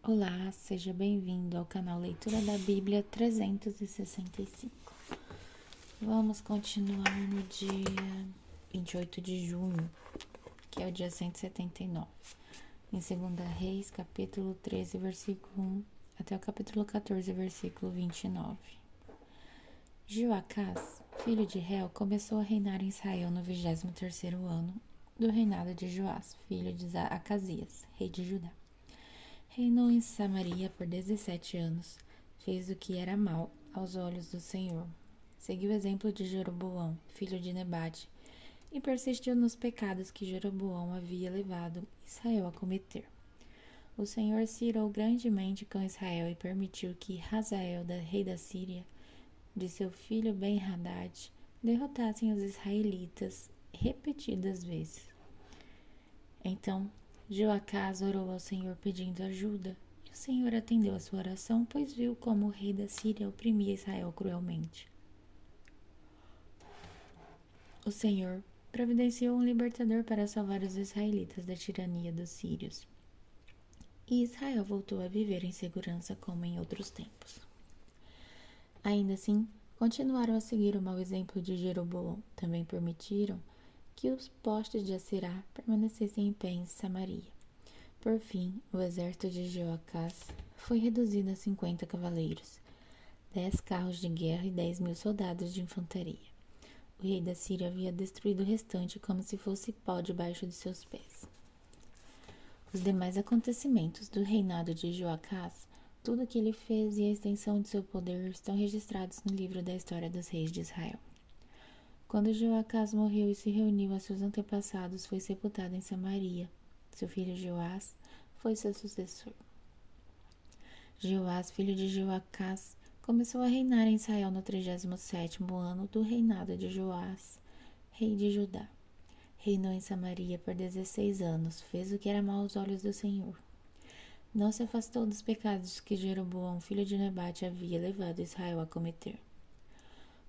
Olá, seja bem-vindo ao canal Leitura da Bíblia 365. Vamos continuar no dia 28 de junho, que é o dia 179, em 2 Reis, capítulo 13, versículo 1, até o capítulo 14, versículo 29. Joacás, filho de Reu, começou a reinar em Israel no 23º ano do reinado de Joás, filho de Acasias, rei de Judá. Reinou em Samaria por 17 anos. Fez o que era mal aos olhos do Senhor. Seguiu o exemplo de Jeroboão, filho de Nebate, e persistiu nos pecados que Jeroboão havia levado Israel a cometer. O Senhor se irou grandemente com Israel e permitiu que Hazael, rei da Síria, de seu filho Ben-Hadad, derrotassem os israelitas repetidas vezes. Então Joacás orou ao Senhor pedindo ajuda, e o Senhor atendeu a sua oração, pois viu como o rei da Síria oprimia Israel cruelmente. O Senhor providenciou um libertador para salvar os israelitas da tirania dos sírios, e Israel voltou a viver em segurança como em outros tempos. Ainda assim, continuaram a seguir o mau exemplo de Jeroboão. Também permitiram que os postes de Aserá permanecessem em pé em Samaria. Por fim, o exército de Joacás foi reduzido a 50 cavaleiros, 10 carros de guerra e 10.000 soldados de infantaria. O rei da Síria havia destruído o restante como se fosse pó debaixo de seus pés. Os demais acontecimentos do reinado de Joacás, tudo o que ele fez e a extensão de seu poder estão registrados no livro da história dos reis de Israel. Quando Joacás morreu e se reuniu a seus antepassados, foi sepultado em Samaria. Seu filho Joás foi seu sucessor. Joás, filho de Joacás, começou a reinar em Israel no 37º ano do reinado de Joás, rei de Judá. Reinou em Samaria por 16 anos, fez o que era mau aos olhos do Senhor. Não se afastou dos pecados que Jeroboão, filho de Nebate, havia levado Israel a cometer.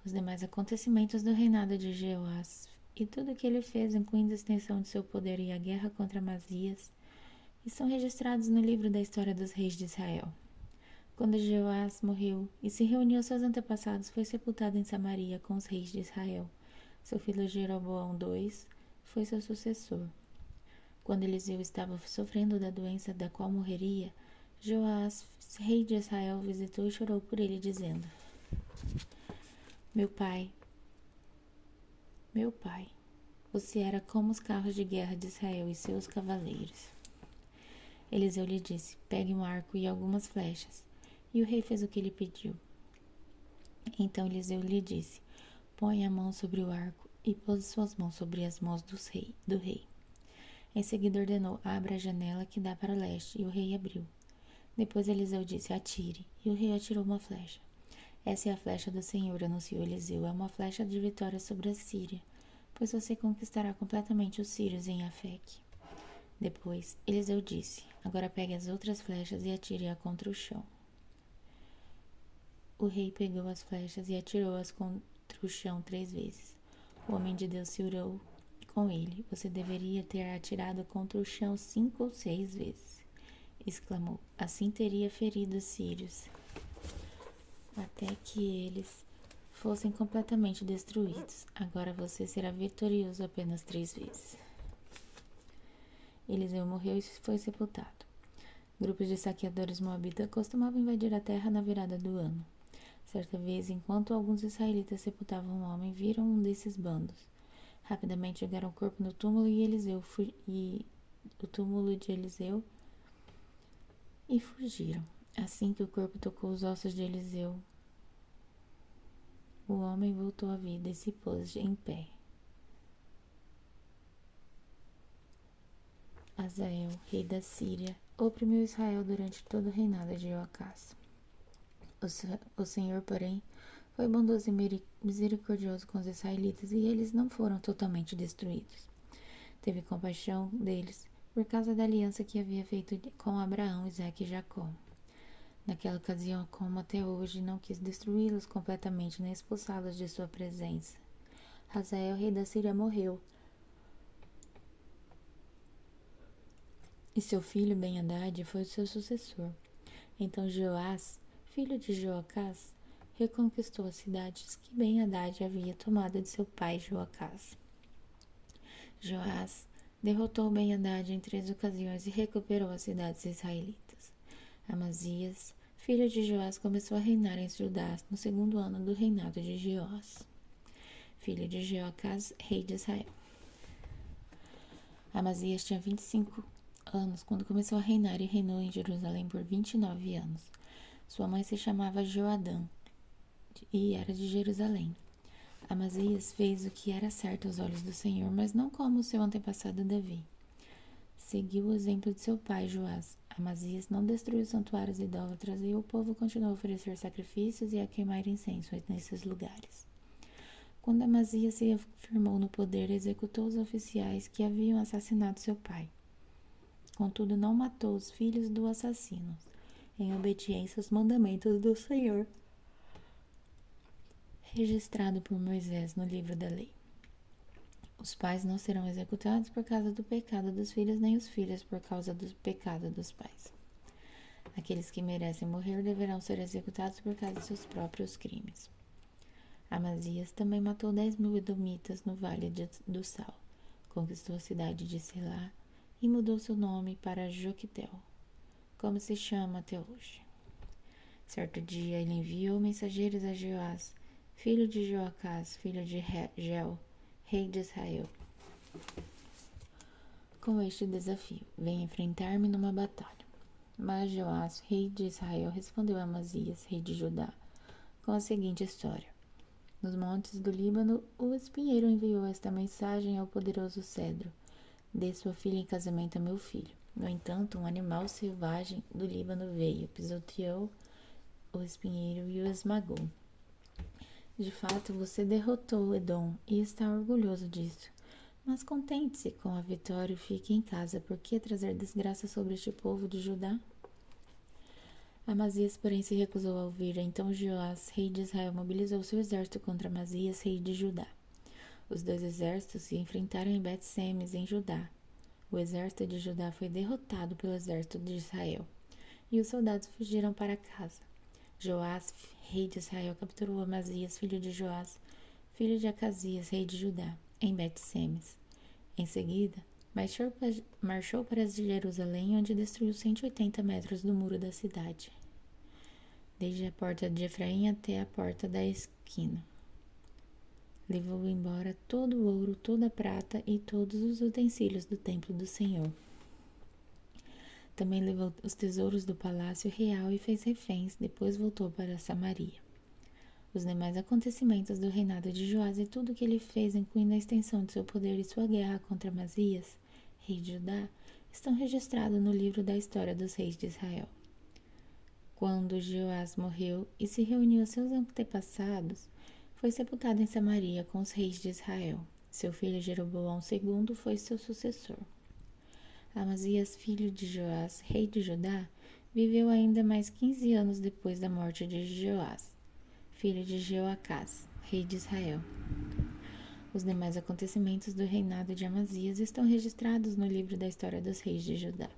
Os demais acontecimentos do reinado de Joás e tudo o que ele fez, incluindo a extensão de seu poder e a guerra contra Amazias, estão registrados no livro da história dos reis de Israel. Quando Joás morreu e se reuniu aos seus antepassados, foi sepultado em Samaria com os reis de Israel. Seu filho Jeroboão II foi seu sucessor. Quando Eliseu estava sofrendo da doença da qual morreria, Joás, rei de Israel, visitou e chorou por ele, dizendo: Meu pai, você era como os carros de guerra de Israel e seus cavaleiros. Eliseu lhe disse: Pegue um arco e algumas flechas. E o rei fez o que ele pediu. Então Eliseu lhe disse: Põe a mão sobre o arco, e pôs suas mãos sobre as mãos do rei. Em seguida ordenou: Abra a janela que dá para o leste, e o rei abriu. Depois Eliseu disse: Atire, e o rei atirou uma flecha. Essa é a flecha do Senhor, anunciou Eliseu, é uma flecha de vitória sobre a Síria, pois você conquistará completamente os sírios em Afeque. Depois Eliseu disse: Agora pegue as outras flechas e atire-a contra o chão. O rei pegou as flechas e atirou-as contra o chão 3 vezes. O homem de Deus se irou com ele. Você deveria ter atirado contra o chão 5 ou 6 vezes, exclamou. Assim teria ferido os sírios, até que eles fossem completamente destruídos. Agora você será vitorioso apenas 3 vezes. Eliseu morreu e foi sepultado. Grupos de saqueadores moabitas costumavam invadir a terra na virada do ano. Certa vez, enquanto alguns israelitas sepultavam um homem, viram um desses bandos. Rapidamente jogaram o corpo no túmulo de Eliseu e fugiram. Assim que o corpo tocou os ossos de Eliseu, o homem voltou à vida e se pôs em pé. Hazael, rei da Síria, oprimiu Israel durante todo o reinado de Joacás. O Senhor, porém, foi bondoso e misericordioso com os israelitas, e eles não foram totalmente destruídos. Teve compaixão deles por causa da aliança que havia feito com Abraão, Isaque e Jacó. Naquela ocasião, como até hoje, não quis destruí-los completamente nem expulsá-los de sua presença. Hazael, rei da Síria, morreu, e seu filho Ben-Hadad foi o seu sucessor. Então Joás, filho de Joacás, reconquistou as cidades que Ben-Hadad havia tomado de seu pai Joacás. Joás derrotou Ben-Hadad em 3 ocasiões e recuperou as cidades israelitas. Amazias, filho de Joás, começou a reinar em Judá no 2º ano do reinado de Jeoás, filho de Joacás, rei de Israel. Amazias tinha 25 anos quando começou a reinar e reinou em Jerusalém por 29 anos. Sua mãe se chamava Joadã e era de Jerusalém. Amazias fez o que era certo aos olhos do Senhor, mas não como seu antepassado Davi. Seguiu o exemplo de seu pai Joás. Amazias não destruiu santuários idólatras e o povo continuou a oferecer sacrifícios e a queimar incenso nesses lugares. Quando Amazias se firmou no poder, executou os oficiais que haviam assassinado seu pai. Contudo, não matou os filhos do assassino, em obediência aos mandamentos do Senhor, registrado por Moisés no livro da lei. Os pais não serão executados por causa do pecado dos filhos, nem os filhos por causa do pecado dos pais. Aqueles que merecem morrer deverão ser executados por causa de seus próprios crimes. Amazias também matou 10.000 edomitas no Vale do Sal, conquistou a cidade de Selá e mudou seu nome para Joquetel, como se chama até hoje. Certo dia ele enviou mensageiros a Joás, filho de Joacás, filho de Gel, rei de Israel, com este desafio: vem enfrentar-me numa batalha. Mas Joás, rei de Israel, respondeu a Amazias, rei de Judá, com a seguinte história: nos montes do Líbano, o espinheiro enviou esta mensagem ao poderoso cedro: dê sua filha em casamento a meu filho. No entanto, um animal selvagem do Líbano veio, pisoteou o espinheiro e o esmagou. De fato, você derrotou Edom e está orgulhoso disso. Mas contente-se com a vitória e fique em casa. Por que trazer desgraça sobre este povo de Judá? Amazias, porém, se recusou a ouvir. Então Joás, rei de Israel, mobilizou seu exército contra Amazias, rei de Judá. Os 2 exércitos se enfrentaram em Bet-Semes, em Judá. O exército de Judá foi derrotado pelo exército de Israel, e os soldados fugiram para casa. Joás, rei de Israel, capturou Amazias, filho de Joás, filho de Acasias, rei de Judá, em Bet-Semes. Em seguida, marchou para Jerusalém, onde destruiu 180 metros do muro da cidade, desde a porta de Efraim até a porta da esquina. Levou embora todo o ouro, toda a prata e todos os utensílios do templo do Senhor. Também levou os tesouros do palácio real e fez reféns, depois voltou para Samaria. Os demais acontecimentos do reinado de Joás e tudo o que ele fez, incluindo a extensão de seu poder e sua guerra contra Amazias, rei de Judá, estão registrados no livro da história dos reis de Israel. Quando Joás morreu e se reuniu a seus antepassados, foi sepultado em Samaria com os reis de Israel. Seu filho Jeroboão II foi seu sucessor. Amazias, filho de Joás, rei de Judá, viveu ainda mais 15 anos depois da morte de Joás, filho de Joacás, rei de Israel. Os demais acontecimentos do reinado de Amazias estão registrados no livro da história dos reis de Judá.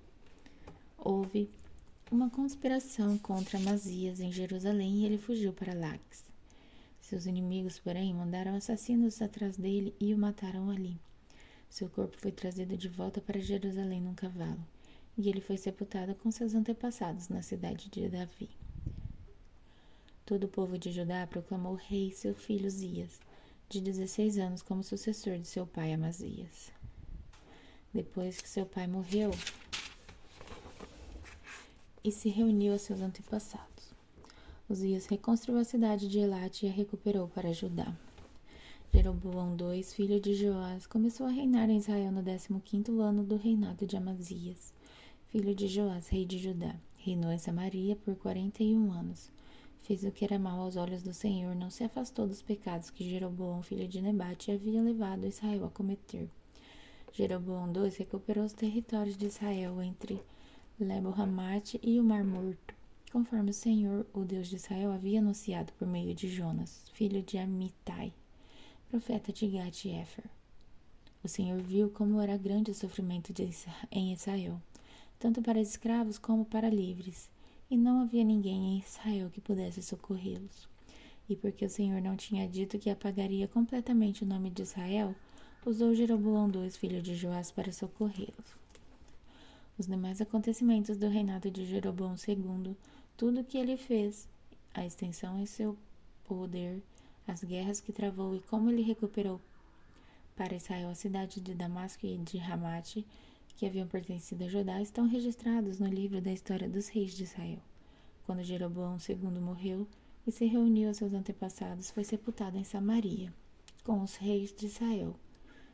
Houve uma conspiração contra Amazias em Jerusalém e ele fugiu para Laques. Seus inimigos, porém, mandaram assassinos atrás dele e o mataram ali. Seu corpo foi trazido de volta para Jerusalém num cavalo, e ele foi sepultado com seus antepassados na cidade de Davi. Todo o povo de Judá proclamou rei seu filho Zias, de 16 anos, como sucessor de seu pai Amazias. Depois que seu pai morreu, e se reuniu a seus antepassados, Uzias reconstruiu a cidade de Elate e a recuperou para Judá. Jeroboão II, filho de Joás, começou a reinar em Israel no 15º ano do reinado de Amazias, filho de Joás, rei de Judá. Reinou em Samaria por 41 anos. Fez o que era mal aos olhos do Senhor, não se afastou dos pecados que Jeroboão, filho de Nebate, havia levado Israel a cometer. Jeroboão II recuperou os territórios de Israel entre Lebo-Hamate e o Mar Morto, conforme o Senhor, o Deus de Israel, havia anunciado por meio de Jonas, filho de Amitai, profeta de Gat-Hefer. O Senhor viu como era grande o sofrimento em Israel, tanto para escravos como para livres, e não havia ninguém em Israel que pudesse socorrê-los. E porque o Senhor não tinha dito que apagaria completamente o nome de Israel, usou Jeroboão II, filho de Joás, para socorrê-los. Os demais acontecimentos do reinado de Jeroboão II, tudo o que ele fez, a extensão em seu poder, as guerras que travou e como ele recuperou para Israel a cidade de Damasco e de Ramate, que haviam pertencido a Judá, estão registrados no livro da história dos reis de Israel. Quando Jeroboão II morreu e se reuniu a seus antepassados, foi sepultado em Samaria, com os reis de Israel.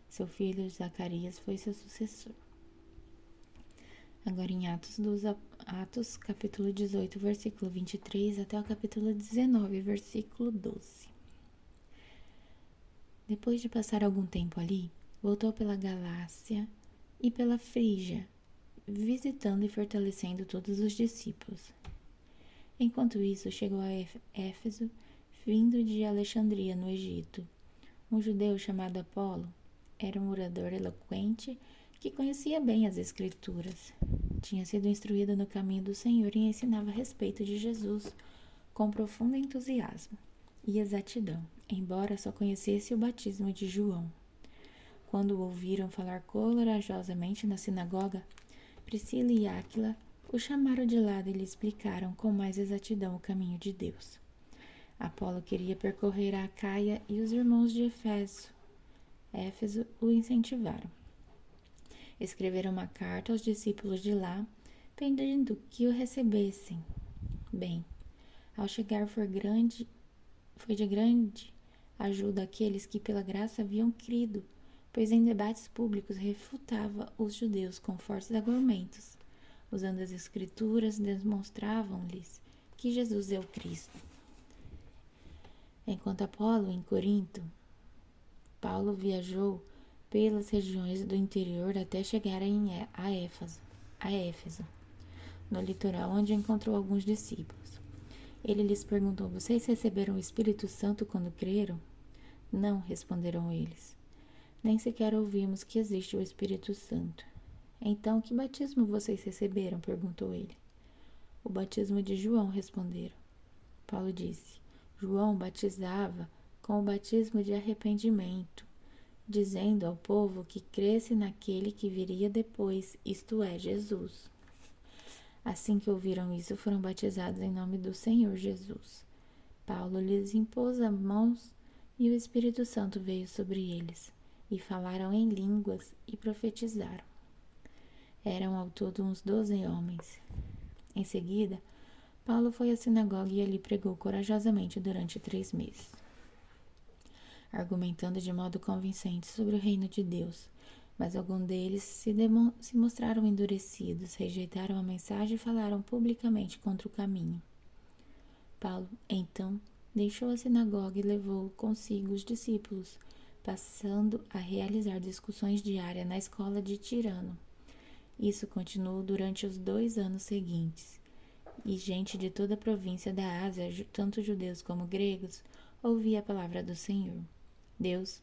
Seu filho Zacarias foi seu sucessor. Agora em Atos, capítulo 18, versículo 23, até o capítulo 19, versículo 12. Depois de passar algum tempo ali, voltou pela Galácia e pela Frígia, visitando e fortalecendo todos os discípulos. Enquanto isso, chegou a Éfeso, vindo de Alexandria, no Egito. Um judeu chamado Apolo era um orador eloquente que conhecia bem as Escrituras. Tinha sido instruído no caminho do Senhor e ensinava a respeito de Jesus com profundo entusiasmo e exatidão, embora só conhecesse o batismo de João. Quando o ouviram falar corajosamente na sinagoga, Priscila e Áquila o chamaram de lado e lhe explicaram com mais exatidão o caminho de Deus. Apolo queria percorrer a Acaia e os irmãos de Éfeso o incentivaram. Escreveram uma carta aos discípulos de lá, pedindo que o recebessem bem. Ao chegar foi de grande ajuda àqueles que pela graça haviam crido, pois em debates públicos refutava os judeus com fortes argumentos. Usando as Escrituras, demonstravam-lhes que Jesus é o Cristo. Enquanto Apolo em Corinto, Paulo viajou pelas regiões do interior até chegar a Éfeso, no litoral, onde encontrou alguns discípulos. Ele lhes perguntou: vocês receberam o Espírito Santo quando creram? Não, responderam eles. Nem sequer ouvimos que existe o Espírito Santo. Então, que batismo vocês receberam? Perguntou ele. O batismo de João, responderam. Paulo disse: João batizava com o batismo de arrependimento, dizendo ao povo que cresce naquele que viria depois, isto é, Jesus. Assim que ouviram isso, foram batizados em nome do Senhor Jesus. Paulo lhes impôs as mãos e o Espírito Santo veio sobre eles, e falaram em línguas e profetizaram. Eram ao todo uns 12 homens. Em seguida, Paulo foi à sinagoga e ali pregou corajosamente durante 3 meses, argumentando de modo convincente sobre o reino de Deus. Mas alguns deles se mostraram endurecidos, rejeitaram a mensagem e falaram publicamente contra o caminho. Paulo, então, deixou a sinagoga e levou consigo os discípulos, passando a realizar discussões diárias na escola de Tirano. Isso continuou durante os 2 anos seguintes, e gente de toda a província da Ásia, tanto judeus como gregos, ouvia a palavra do Senhor. Deus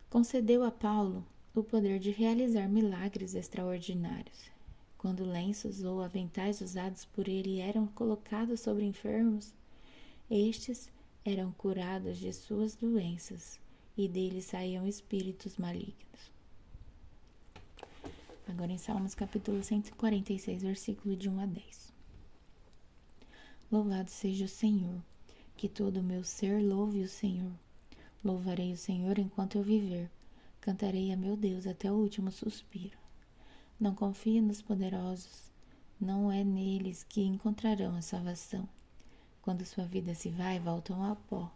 concedeu a Paulo o poder de realizar milagres extraordinários. Quando lenços ou aventais usados por ele eram colocados sobre enfermos, estes eram curados de suas doenças e deles saíam espíritos malignos. Agora em Salmos capítulo 146, versículo de 1 a 10. Louvado seja o Senhor, que todo o meu ser louve o Senhor. Louvarei o Senhor enquanto eu viver. Cantarei a meu Deus até o último suspiro. Não confie nos poderosos, não é neles que encontrarão a salvação. Quando sua vida se vai, voltam ao pó,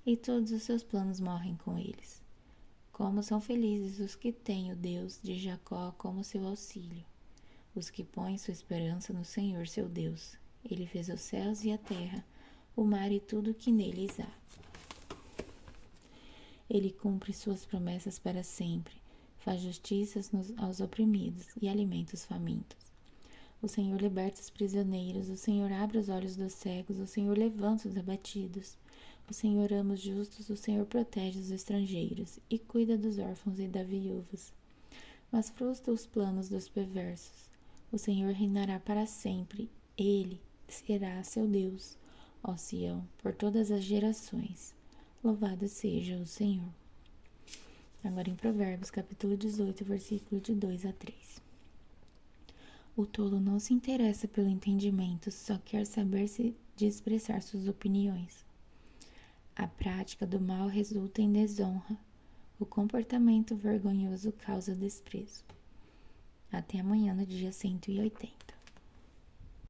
e todos os seus planos morrem com eles. Como são felizes os que têm o Deus de Jacó como seu auxílio, os que põem sua esperança no Senhor seu Deus. Ele fez os céus e a terra, o mar e tudo o que neles há. Ele cumpre suas promessas para sempre, faz justiças aos oprimidos e alimenta os famintos. O Senhor liberta os prisioneiros, o Senhor abre os olhos dos cegos, o Senhor levanta os abatidos. O Senhor ama os justos, o Senhor protege os estrangeiros e cuida dos órfãos e das viúvas, mas frustra os planos dos perversos. O Senhor reinará para sempre, ele será seu Deus, ó Sião, por todas as gerações. Louvado seja o Senhor. Agora em Provérbios, capítulo 18, versículo de 2 a 3. O tolo não se interessa pelo entendimento, só quer saber-se de expressar suas opiniões. A prática do mal resulta em desonra. O comportamento vergonhoso causa desprezo. Até amanhã, no dia 180.